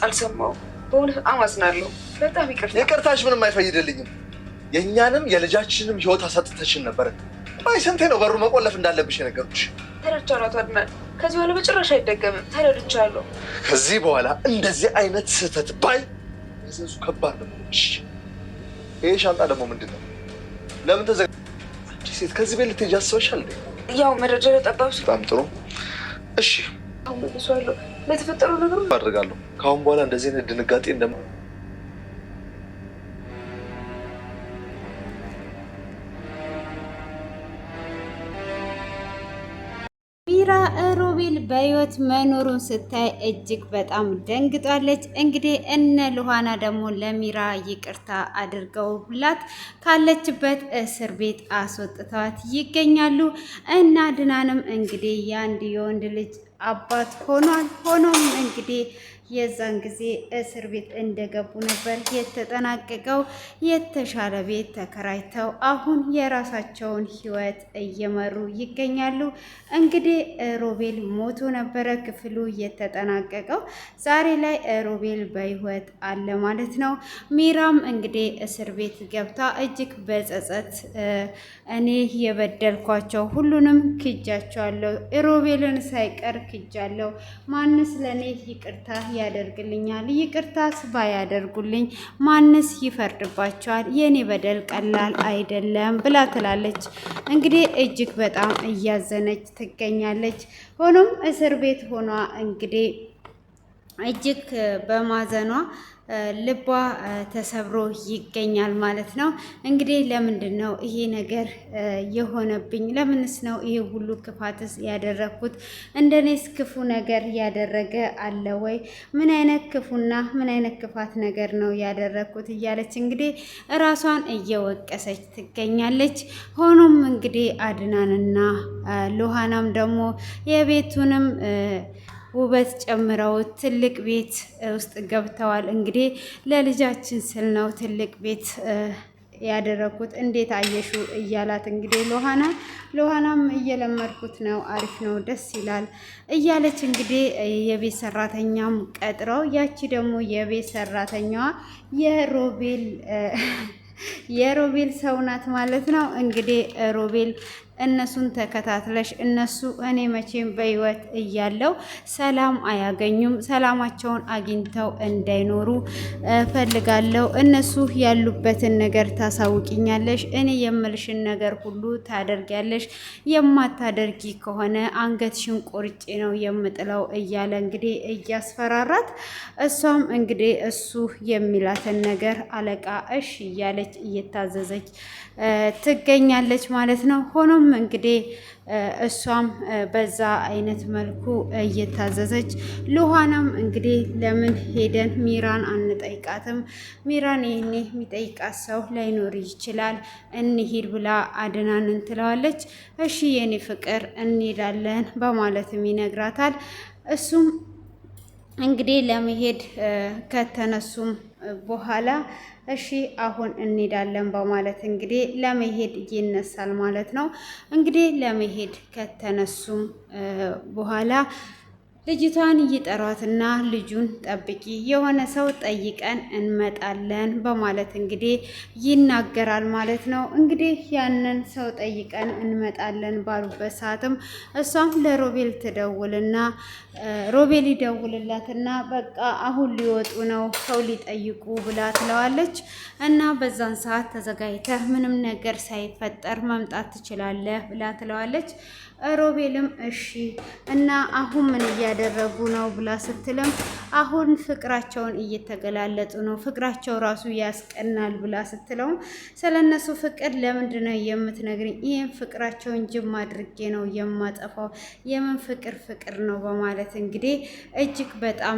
አልሰማሁም። በእውነት አማዝናለሁ። በጣም ይቅርታ። ይቅርታሽ ምንም አይፈይድልኝም። የእኛንም የልጃችንም ህይወት አሳጥተሽን ነበር። አይ ስንቴ ነው በሩ መቆለፍ እንዳለብሽ የነገርኩሽ? ተረድቻለሁ አቶ አድናን። ከዚህ በኋላ በጭራሽ አይደገምም። ተረድቻለሁ። ከዚህ በኋላ እንደዚህ አይነት ስህተት ባይ መዘዙ ከባድ ነው። ይሄ ሻንጣ ደግሞ ምንድን ነው? ለምን ተዘጋ? አንቺ ሴት ከዚህ ቤት ልትሄጂ አስበሻል እንዴ? ያው መረጃ ለጠባብሽ። በጣም ጥሩ። እሺ አሁን መልሷለሁ። ለተፈጠረው ነገር አድርጋለሁ። ከአሁን በኋላ እንደዚህ አይነት ድንጋጤ እንደማ ሚራ ሮቤል በህይወት መኖሩን ስታይ እጅግ በጣም ደንግጣለች። እንግዲህ እነ ሉሃና ደግሞ ለሚራ ይቅርታ አድርገውላት ካለችበት እስር ቤት አስወጥተዋት ይገኛሉ። እና ድናንም እንግዲህ የአንድ የወንድ ልጅ አባት ሆኗል። ሆኖም እንግዲህ የዛን ጊዜ እስር ቤት እንደገቡ ነበር የተጠናቀቀው። የተሻለ ቤት ተከራይተው አሁን የራሳቸውን ህይወት እየመሩ ይገኛሉ። እንግዲህ ሮቤል ሞቶ ነበረ ክፍሉ የተጠናቀቀው። ዛሬ ላይ ሮቤል በህይወት አለ ማለት ነው። ሚራም እንግዲህ እስር ቤት ገብታ እጅግ በጸጸት እኔ የበደልኳቸው ሁሉንም ክጃቸዋለሁ፣ ሮቤልን ሳይቀር ክጃለሁ። ማንስ ለእኔ ይቅርታ ያደርግልኛል? ይቅርታስ ባያደርጉልኝ ማንስ ይፈርድባቸዋል? የኔ በደል ቀላል አይደለም ብላ ትላለች። እንግዲህ እጅግ በጣም እያዘነች ትገኛለች። ሆኖም እስር ቤት ሆኗ እንግዲህ እጅግ በማዘኗ ልቧ ተሰብሮ ይገኛል ማለት ነው። እንግዲህ ለምንድን ነው ይሄ ነገር የሆነብኝ? ለምንስ ነው ይሄ ሁሉ ክፋትስ ያደረኩት? እንደኔስ ክፉ ነገር ያደረገ አለ ወይ? ምን አይነት ክፉና ምን አይነት ክፋት ነገር ነው ያደረኩት? እያለች እንግዲህ ራሷን እየወቀሰች ትገኛለች። ሆኖም እንግዲህ አድናንና ሉሃናም ደግሞ የቤቱንም ውበት ጨምረው ትልቅ ቤት ውስጥ ገብተዋል። እንግዲህ ለልጃችን ስል ነው ትልቅ ቤት ያደረኩት፣ እንዴት አየሹ እያላት እንግዲህ ሉሃናም እየለመድኩት ነው፣ አሪፍ ነው፣ ደስ ይላል እያለች እንግዲህ የቤት ሰራተኛም ቀጥረው፣ ያቺ ደግሞ የቤት ሰራተኛዋ የሮቤል ሰው ናት ማለት ነው። እንግዲህ ሮቤል እነሱን ተከታትለሽ እነሱ እኔ መቼም በህይወት እያለው ሰላም አያገኙም፣ ሰላማቸውን አግኝተው እንዳይኖሩ ፈልጋለሁ። እነሱ ያሉበትን ነገር ታሳውቂኛለሽ፣ እኔ የምልሽን ነገር ሁሉ ታደርጊያለሽ፣ የማታደርጊ ከሆነ አንገትሽን ቆርጬ ነው የምጥለው እያለ እንግዲህ እያስፈራራት፣ እሷም እንግዲህ እሱ የሚላትን ነገር አለቃ እሺ እያለች እየታዘዘች ትገኛለች ማለት ነው። ሆኖም እንግዲህ እሷም በዛ አይነት መልኩ እየታዘዘች፣ ሉሃናም እንግዲህ ለምን ሄደን ሚራን አንጠይቃትም? ሚራን ይህኔ የሚጠይቃት ሰው ላይኖር ይችላል፣ እንሂድ ብላ አድናንን ትለዋለች። እሺ የኔ ፍቅር እንሄዳለን በማለትም ይነግራታል። እሱም እንግዲህ ለመሄድ ከተነሱም በኋላ እሺ አሁን እንሄዳለን በማለት እንግዲህ ለመሄድ ይነሳል ማለት ነው። እንግዲህ ለመሄድ ከተነሱም በኋላ ልጅቷን ይጠሯትና ልጁን ጠብቂ፣ የሆነ ሰው ጠይቀን እንመጣለን በማለት እንግዲህ ይናገራል ማለት ነው። እንግዲህ ያንን ሰው ጠይቀን እንመጣለን ባሉበት ሰዓትም እሷም ለሮቤል ትደውልና ሮቤል ይደውልላትና በቃ አሁን ሊወጡ ነው ሰው ሊጠይቁ ብላ ትለዋለች። እና በዛን ሰዓት ተዘጋጅተህ ምንም ነገር ሳይፈጠር መምጣት ትችላለህ ብላ ትለዋለች። ሮቤልም እሺ እና አሁን ምን እያደረጉ ነው ብላ ስትልም አሁን ፍቅራቸውን እየተገላለጡ ነው፣ ፍቅራቸው ራሱ ያስቀናል ብላ ስትለውም ስለነሱ ፍቅር ለምንድን ነው የምትነግሪኝ? ይህን ፍቅራቸውን ጅም አድርጌ ነው የማጠፋው፣ የምን ፍቅር ነው በማለት እንግዲህ እጅግ በጣም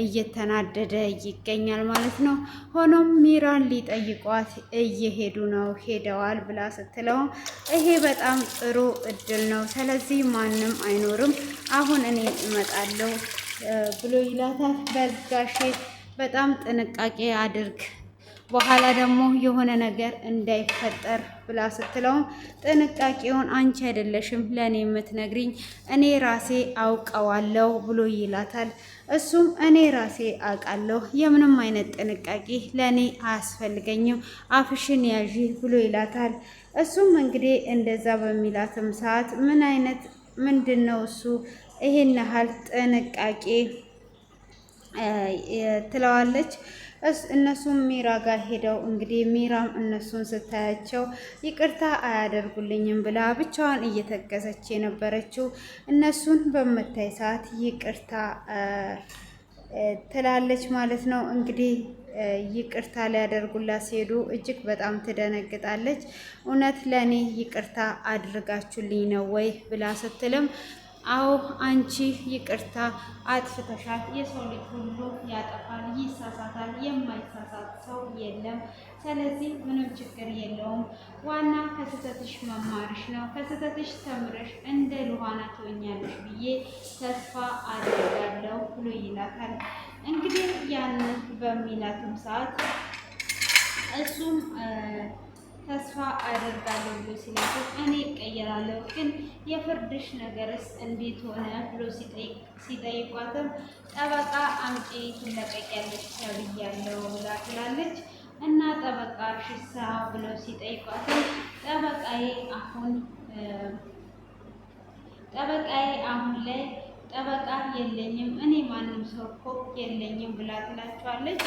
እየተናደደ ይገኛል ማለት ነው። ሆኖም ሚራን ሊጠይቋት እየሄዱ ነው፣ ሄደዋል ብላ ስትለው ይሄ በጣም ጥሩ እድል ነው፣ ስለዚህ ማንም አይኖርም፣ አሁን እኔ እመጣለሁ ብሎ ይላታል። በጋሼ በጣም ጥንቃቄ አድርግ፣ በኋላ ደግሞ የሆነ ነገር እንዳይፈጠር ብላ ስትለውም ጥንቃቄውን አንቺ አይደለሽም ለእኔ የምትነግሪኝ፣ እኔ ራሴ አውቀዋለሁ ብሎ ይላታል። እሱም እኔ ራሴ አውቃለሁ፣ የምንም አይነት ጥንቃቄ ለእኔ አያስፈልገኝም፣ አፍሽን ያዥ ብሎ ይላታል። እሱም እንግዲህ እንደዛ በሚላትም ሰዓት ምንድን ነው እሱ ይሄን ያህል ጥንቃቄ ትለዋለች። እነሱም ሚራ ጋር ሄደው እንግዲህ ሚራም እነሱን ስታያቸው ይቅርታ አያደርጉልኝም ብላ ብቻዋን እየተገዘች የነበረችው እነሱን በምታይ ሰዓት ይቅርታ ትላለች ማለት ነው። እንግዲህ ይቅርታ ሊያደርጉላት ሲሄዱ እጅግ በጣም ትደነግጣለች። እውነት ለእኔ ይቅርታ አድርጋችሁልኝ ነው ወይ ብላ ስትልም አዎ አንቺ ይቅርታ አጥፍተሻል። የሰው ልጅ ሁሉ ያጠፋል፣ ይሳሳታል። የማይሳሳት ሰው የለም። ስለዚህ ምንም ችግር የለውም። ዋና ከስህተትሽ መማርሽ ነው። ከስህተትሽ ተምረሽ እንደ ሉሃና ትሆኛለሽ ብዬ ተስፋ አደርጋለሁ ብሎ ይላታል። እንግዲህ ያንን በሚላትም ሰዓት እሱም ተስፋ አደርጋለሁ ብሎ ሲላት እኔ እቀየራለሁ፣ ግን የፍርድሽ ነገርስ እንዴት ሆነ ብሎ ሲጠይቋትም ጠበቃ አምጪ ትለቀቂያለሽ ተብያለሁ ብላ ትላለች። እና ጠበቃ ሽሳ ብለው ሲጠይቋትም ጠበቃዬ አሁን ላይ ጠበቃ የለኝም፣ እኔ ማንም ሰው እኮ የለኝም ብላ ትላቸዋለች።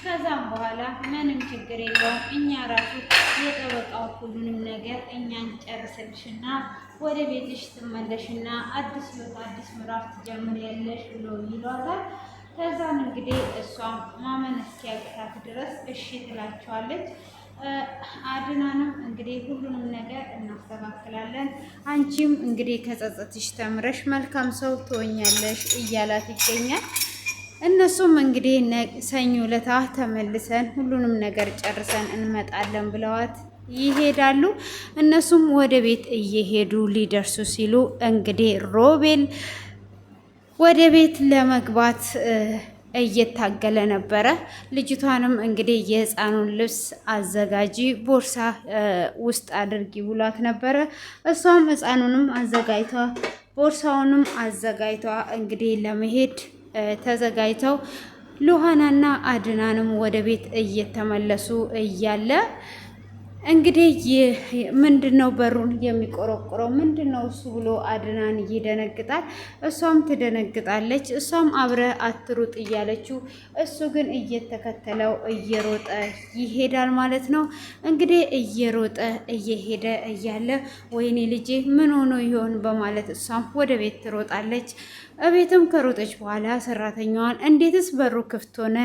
ከዛም በኋላ ምንም ችግር የለውም እኛ ራሱ የጠበቃው ሁሉንም ነገር እኛን ጨርስልሽና ወደ ቤትሽ ትመለሽና አዲስ ህይወት አዲስ ምዕራፍ ትጀምሪያለሽ ብሎ ይሏታል። ከዛም እንግዲህ እሷም ማመን እስኪያቅታት ድረስ እሺ ትላቸዋለች። አድናንም እንግዲህ ሁሉንም ነገር እናስተካክላለን፣ አንቺም እንግዲህ ከጸጸትሽ ተምረሽ መልካም ሰው ትሆኛለሽ እያላት ይገኛል። እነሱም እንግዲህ ሰኞ ዕለት ተመልሰን ሁሉንም ነገር ጨርሰን እንመጣለን ብለዋት ይሄዳሉ። እነሱም ወደ ቤት እየሄዱ ሊደርሱ ሲሉ እንግዲህ ሮቤል ወደ ቤት ለመግባት እየታገለ ነበረ። ልጅቷንም እንግዲህ የህፃኑን ልብስ አዘጋጂ ቦርሳ ውስጥ አድርጊ ብሏት ነበረ። እሷም ህፃኑንም አዘጋጅቷ ቦርሳውንም አዘጋጅቷ እንግዲህ ለመሄድ ተዘጋጅተው ሉሃናና አድናንም ወደ ቤት እየተመለሱ እያለ እንግዲህ ምንድነው በሩን የሚቆረቆረው ምንድነው እሱ ብሎ አድናን ይደነግጣል። እሷም ትደነግጣለች። እሷም አብረ አትሩጥ እያለችው እሱ ግን እየተከተለው እየሮጠ ይሄዳል ማለት ነው። እንግዲህ እየሮጠ እየሄደ እያለ ወይኔ ልጄ ምን ሆኖ ይሆን በማለት እሷም ወደ ቤት ትሮጣለች። እቤትም ከሮጠች በኋላ ሰራተኛዋን እንዴትስ በሩ ክፍት ሆነ?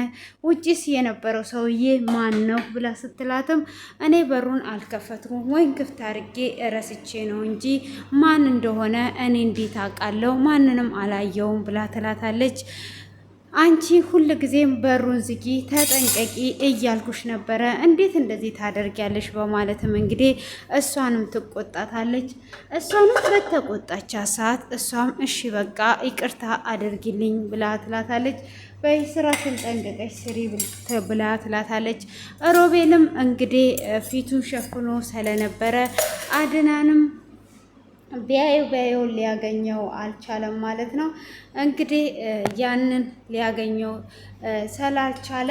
ውጪስ የነበረው ሰውዬ ማን ነው ብላ ስትላትም እኔ በሩን አልከፈትኩም ወይም ክፍት አድርጌ ረስቼ ነው እንጂ ማን እንደሆነ እኔ እንዴት አውቃለሁ? ማንንም አላየውም ብላ ትላታለች። አንቺ ሁል ጊዜም በሩን ዝጊ፣ ተጠንቀቂ እያልኩሽ ነበረ፣ እንዴት እንደዚህ ታደርጊያለሽ? በማለትም እንግዲህ እሷንም ትቆጣታለች። እሷንም በተቆጣቻ ሰዓት እሷም እሺ በቃ ይቅርታ አድርጊልኝ ብላ ትላታለች። በስራሽን ጠንቀቀሽ ስሪ ብላ ትላታለች። ሮቤልም እንግዲህ ፊቱን ሸፍኖ ስለነበረ አድናንም ቢያየው ሊያገኘው አልቻለም ማለት ነው። እንግዲህ ያንን ሊያገኘው ስላልቻለ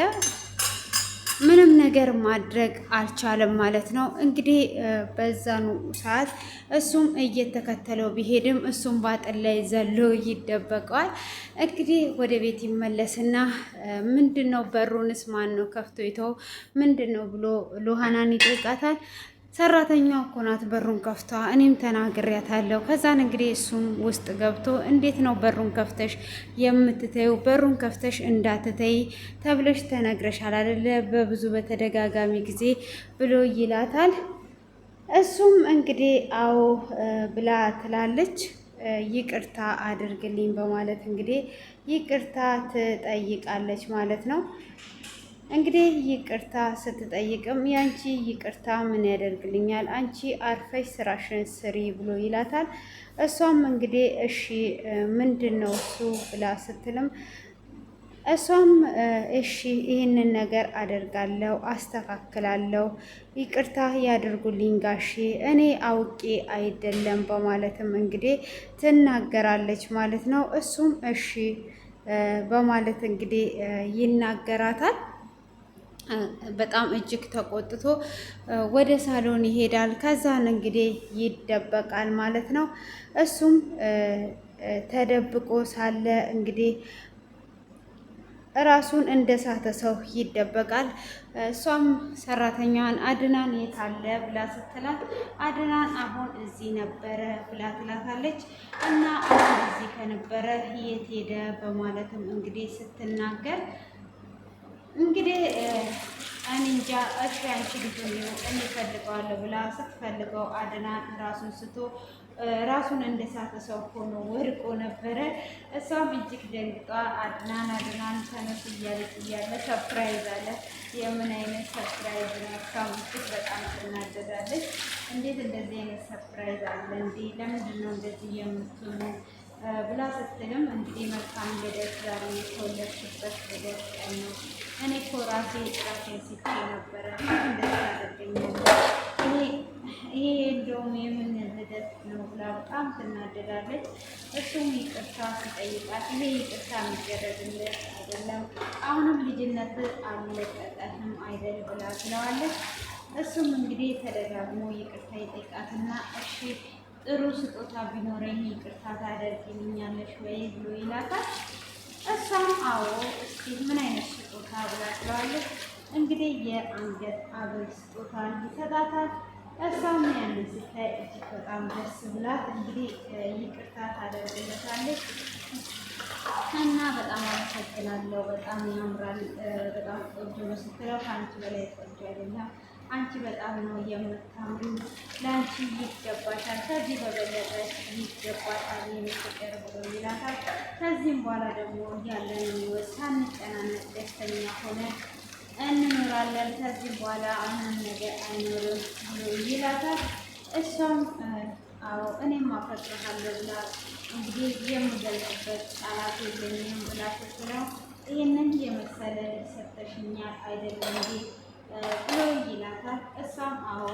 ምንም ነገር ማድረግ አልቻለም ማለት ነው። እንግዲህ በዛኑ ሰዓት እሱም እየተከተለው ቢሄድም እሱም ባጥል ላይ ዘሎ ይደበቀዋል። እንግዲህ ወደ ቤት ይመለስና ምንድነው በሩንስ ማን ነው ከፍቶ ይተው ምንድነው ብሎ ሉሃናን ይጠይቃታል። ሰራተኛዋ እኮ ናት በሩን ከፍቷ፣ እኔም ተናግሬያታለሁ። ከዛን እንግዲህ እሱም ውስጥ ገብቶ እንዴት ነው በሩን ከፍተሽ የምትተይው? በሩን ከፍተሽ እንዳትተይ ተብለሽ ተነግረሻል አይደለ? በብዙ በተደጋጋሚ ጊዜ ብሎ ይላታል። እሱም እንግዲህ አዎ ብላ ትላለች። ይቅርታ አድርግልኝ በማለት እንግዲህ ይቅርታ ትጠይቃለች ማለት ነው። እንግዲህ ይቅርታ ስትጠይቅም ያንቺ ይቅርታ ምን ያደርግልኛል? አንቺ አርፈሽ ስራሽን ስሪ ብሎ ይላታል። እሷም እንግዲህ እሺ ምንድን ነው እሱ ብላ ስትልም እሷም እሺ ይህንን ነገር አደርጋለሁ፣ አስተካክላለሁ፣ ይቅርታ ያደርጉልኝ ጋሼ፣ እኔ አውቄ አይደለም በማለትም እንግዲህ ትናገራለች ማለት ነው። እሱም እሺ በማለት እንግዲህ ይናገራታል። በጣም እጅግ ተቆጥቶ ወደ ሳሎን ይሄዳል። ከዛን እንግዲህ ይደበቃል ማለት ነው። እሱም ተደብቆ ሳለ እንግዲህ ራሱን እንደ ሳተ ሰው ይደበቃል። እሷም ሰራተኛዋን አድናን የት አለ ብላ ስትላት አድናን አሁን እዚህ ነበረ ብላ ትላታለች። እና አሁን እዚህ ከነበረ የት ሄደ በማለትም እንግዲህ ስትናገር እንግዲህ እኔ እንጃ እሺ አንቺ ልጅ ነው እኔ እፈልገዋለሁ ብላ ስትፈልገው አድናን ራሱን ስቶ ራሱን እንደሳተ ሰው ሆኖ ወድቆ ነበረ። እሷም እጅግ ደንግጧ አድናን ተነሱ እያለች እያለ ሰርፕራይዝ አለ። የምን አይነት ሰርፕራይዝ ነው? እሷም እጅግ በጣም ትናደዳለች። እንዴት እንደዚህ አይነት ሰርፕራይዝ አለ እንዴ? ለምንድን ነው እንደዚህ የምትሆኑ ብላ ስትልም እንግዲህ መልካም ልደት ዛሬ የተወለድሽበት ልደት ቀን ነው። እኔ እኮ ራሴን ሲቼ ነበረ እንደዚህ ያደርገኛል ይሄ እንደውም የምን ልደት ነው ብላ በጣም ትናደዳለች። እሱም ይቅርታ ሲጠይቃት ይሄ ይቅርታ የሚደረግለት አይደለም፣ አሁንም ልጅነት አልለቀቀህም አይደል ብላ ትለዋለች። እሱም እንግዲህ ተደጋግሞ ይቅርታ ይጠይቃትና እሺ ጥሩ ስጦታ ቢኖረኝ ይቅርታ ታደርጊልኛለሽ ወይ ብሎ ይላታል። እሷም አዎ እስኪ ምን አይነት ስጦታ ብላ ትለዋለች። እንግዲህ የአንገት ሐብል ስጦታ ይሰጣታል። እሷም ያንን ስታይ እጅግ በጣም ደስ ብላት እንግዲህ ይቅርታ ታደርግለታለች እና በጣም አመሰግናለሁ፣ በጣም ያምራል፣ በጣም ቆንጆ ነው ስትለው ከአንቺ በላይ ቆንጆ አይደለም፣ አንቺ በጣም ነው የምታምሪው፣ ለአንቺ ይገባሻል፣ ከዚህ በበለጠ ይገባሻል የሚፍቅር ብሎ ይላታል። ከዚህም በኋላ ደግሞ ያለን ህይወት ሳንጨናነቅ ደስተኛ ሆነ እንኖራለን። ከዚህ በኋላ አሁንም ነገር አይኖርም ብሎ ይላታል። እሷም አዎ እኔም አፈቅርሃለሁ ብላ እንግዲህ የምገልጽበት ቃላት የለኝም ብላ ስትለው ይህንን የመሰለ ሰጥተሽኛል አይደለም እንዴ ብሎ ይላታል። እሷም አዎ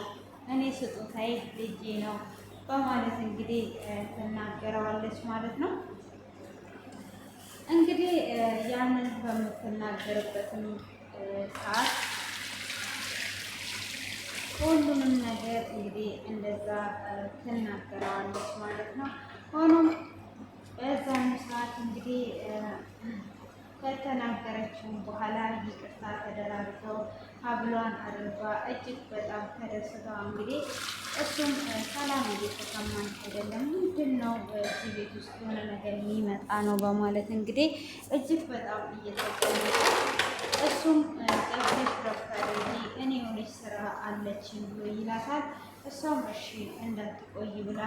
እኔ ስጦታዬ ልጄ ነው በማለት እንግዲህ ትናገረዋለች ማለት ነው። እንግዲህ ያንን በምትናገርበትም ሰዓት ሁሉንም ነገር እንግዲህ እንደዛ ትናገረዋለች ማለት ነው። ሆኖም በዛም ሰዓት እንግዲህ ከተናገረችው በኋላ ይቅርታ ተደራርገው ሀብሏን አድርጓ እጅግ በጣም ተደስተው እንግዲህ እሱም ሰላም እየተሰማኝ አይደለም፣ ምንድን ነው በዚህ ቤት ውስጥ የሆነ ነገር የሚመጣ ነው በማለት እንግዲህ እጅግ በጣም እየተጨነቀ እሱም ገብተሽ ረፍት አድርጊ እኔ የሆነች ስራ አለችኝ ብሎ ይላታል። እሷም እሺ እንዳትቆይ ብላ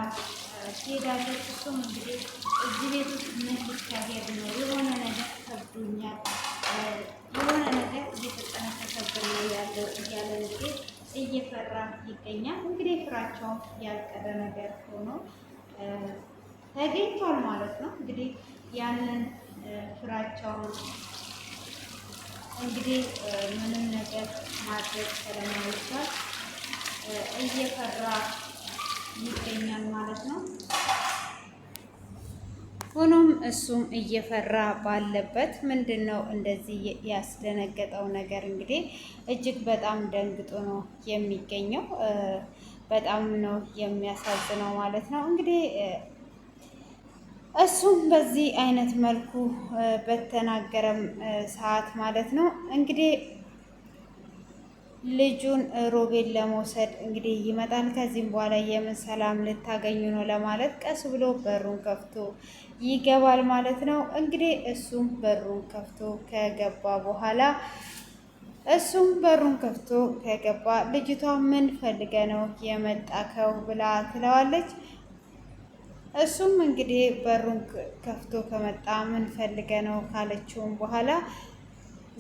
ትሄዳለች። እሱም እንግዲህ እዚህ ቤት ውስጥ ምን ሊካሄድ ነው? የሆነ ነገር ከብዶኛል፣ የሆነ ነገር እየተጠነቀቀብን ነው ያለው እያለ እንግዲህ እየፈራ ይገኛል። እንግዲህ ፍራቸውም ያልቀረ ነገር ሆኖ ተገኝቷል ማለት ነው። እንግዲህ ያንን ፍራቸውን እንግዲህ ምንም ነገር ማድረግ ስለማይቻል እየፈራ ይገኛል ማለት ነው። ሆኖም እሱም እየፈራ ባለበት ምንድን ነው እንደዚህ ያስደነገጠው ነገር እንግዲህ እጅግ በጣም ደንግጦ ነው የሚገኘው። በጣም ነው የሚያሳዝነው ማለት ነው። እንግዲህ እሱም በዚህ አይነት መልኩ በተናገረም ሰዓት ማለት ነው እንግዲህ ልጁን ሮቤል ለመውሰድ እንግዲህ ይመጣል። ከዚህም በኋላ የምን ሰላም ልታገኙ ነው ለማለት ቀስ ብሎ በሩን ከፍቶ ይገባል ማለት ነው። እንግዲህ እሱም በሩን ከፍቶ ከገባ በኋላ ልጅቷ ምን ፈልገ ነው የመጣከው ብላ ትለዋለች። እሱም እንግዲህ በሩን ከፍቶ ከመጣ ምን ፈልገ ነው ካለችውም በኋላ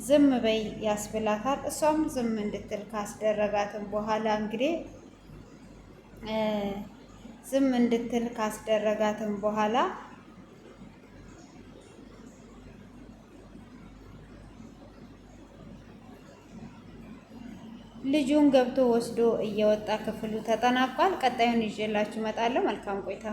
ዝም በይ ያስብላታል። እሷም ዝም እንድትል ካስደረጋትም በኋላ እንግዲህ ልጁን ገብቶ ወስዶ እየወጣ ክፍሉ ተጠናቋል። ቀጣዩን ይዤላችሁ እመጣለሁ። መልካም ቆይታ